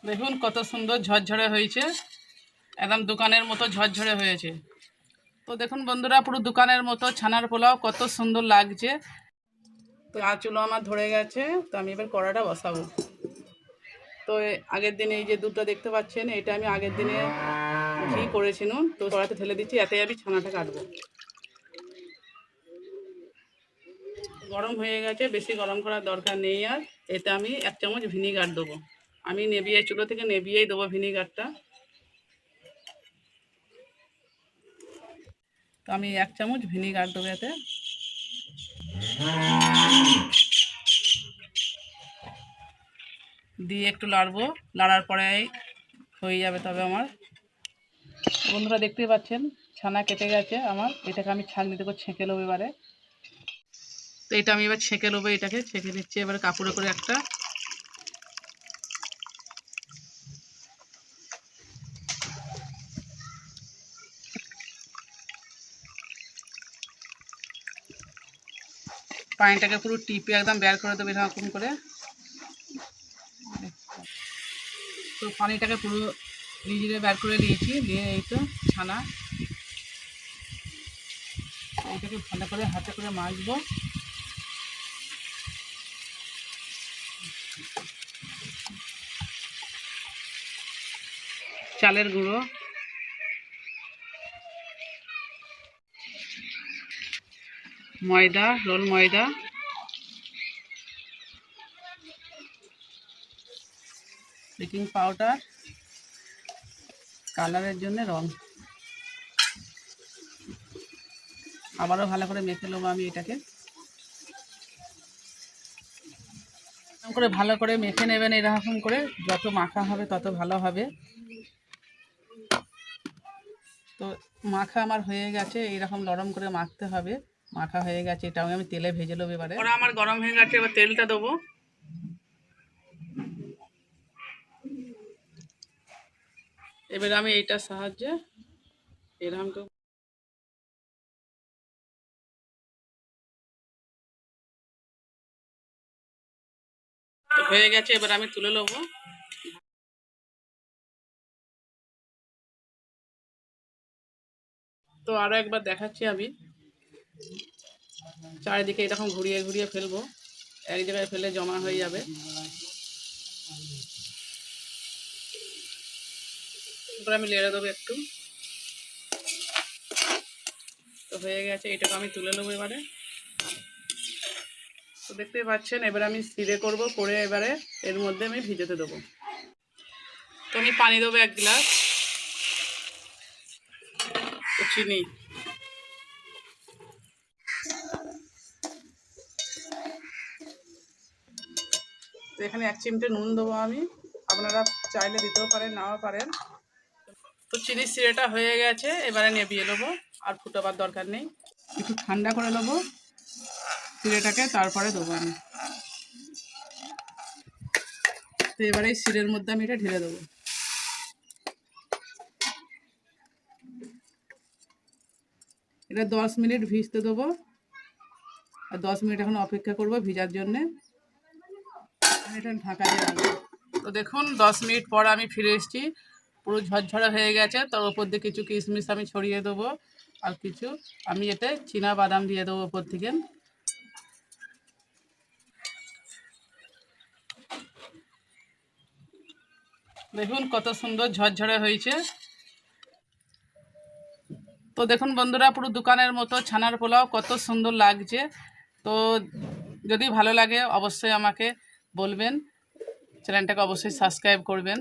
দেখুন কত সুন্দর ঝরঝরে হয়েছে, একদম দোকানের মতো ঝরঝরে হয়েছে। তো দেখুন বন্ধুরা, পুরো দোকানের মতো ছানার পোলাও কত সুন্দর লাগছে। তো আঁচুলো আমার ধরে গেছে, তো আমি এবার কড়াটা বসাবো। তো আগের দিনে এই যে দুটো দেখতে পাচ্ছেন, এটা আমি আগের দিনে ঘি করেছিলাম, তো কড়াতে ঢেলে দিচ্ছি, এতে আমি ছানাটা কাটবো। গরম হয়ে গেছে, বেশি গরম করার দরকার নেই আর। এতে আমি 1 চামচ ভিনিগার দেবো। আমি নেবিয়ে চুলো থেকে নেবিয়েই দেবো ভিনিগারটা। তো আমি 1 চামচ ভিনিগার দেবো এতে। দিয়ে একটু লাড়বো, লাড়ার পরে হয়ে যাবে। তবে আমার বন্ধুরা দেখতেই পাচ্ছেন ছানা কেটে গেছে আমার। এটাকে আমি ছাঁকনিতে করে ছেঁকে নেবো এবারে। তো এটা আমি এবার ছেঁকে নেবো, এটাকে ছেঁকে নিচ্ছি এবারে কাপড়ে করে একটা। পানিটাকে পুরো টিপে একদম বের করে দেবো এরকম করে। তো পানিটাকে পুরো নিজে বের করে নিয়েছি, নিয়ে এই তো ছানা, এটাকে ভালো করে হাতে করে মাখবো। চালের গুঁড়ো, ময়দা, রোল ময়দা, বেকিং পাউডার, কালারের জন্য রং। আবারও ভালো করে মেখে নেবো আমি এটাকে। এরকম করে ভালো করে মেখে নেবেন, এরকম করে যত মাখা হবে তত ভালো হবে। তো মাখা আমার হয়ে গেছে, এইরকম নরম করে মাখতে হবে। মাখা হয়ে গেছে, এটাও আমি তেলে ভেজে নেবো এবারে। ওরা আমার গরম হয়ে গেছে, এবার তেলটা দেবো। এবারে আমি এইটার সাহায্যে এরকম হয়ে গেছে, এবার আমি তুলে নেবো। তো আরও একবার দেখাচ্ছি আমি, চারিদিকে এরকম ঘুরিয়ে ঘুরিয়ে ফেলবো, এক জায়গায় ফেলে জমা হয়ে যাবে। এবার আমি লেড়ে দেবো একটু। তো হয়ে গেছে, এটাকে আমি তুলে নেবো এবারে। তো দেখতেই পাচ্ছেন, এবার আমি সিরে করব, করে এবারে এর মধ্যে আমি ভিজেতে দেবো। তো আমি পানি দেবো 1 গ্লাস, চিনি, তো এখানে 1 চিমটে নুন দেবো আমি। আপনারা চাইলে দিতেও পারেন, নাও পারেন। তো চিনির সিরেটা হয়ে গেছে, এবারে নেবিয়ে নেবো, আর ফুটাবার দরকার নেই। একটু ঠান্ডা করে নেবো সিরেটাকে, তারপরে দেবো আমি। তো এবারে এই সিরের মধ্যে আমি এটা ঢেলে দেবো। এটা 10 মিনিট ভিজতে দেবো, আর 10 মিনিট এখন অপেক্ষা করবো ভিজার জন্যে। এটা ঢাকা দিয়ে রাখবো। তো দেখুন 10 মিনিট পর আমি ফিরে এসেছি, পুরো ঝরঝরে হয়ে গেছে। তার উপর দিয়ে কিছু কিশমিশ আমি ছড়িয়ে দেবো, আর কিছু আমি এতে চীনা বাদাম দিয়ে দেবো উপর থেকে। দেখুন কত সুন্দর ঝরঝরে হয়েছে। তো দেখুন বন্ধুরা, পুরো দোকানের মতো ছানার পোলাও কত সুন্দর লাগছে। তো যদি ভালো লাগে অবশ্যই আমাকে বলবেন, চ্যানেলটাকে অবশ্যই সাবস্ক্রাইব করবেন।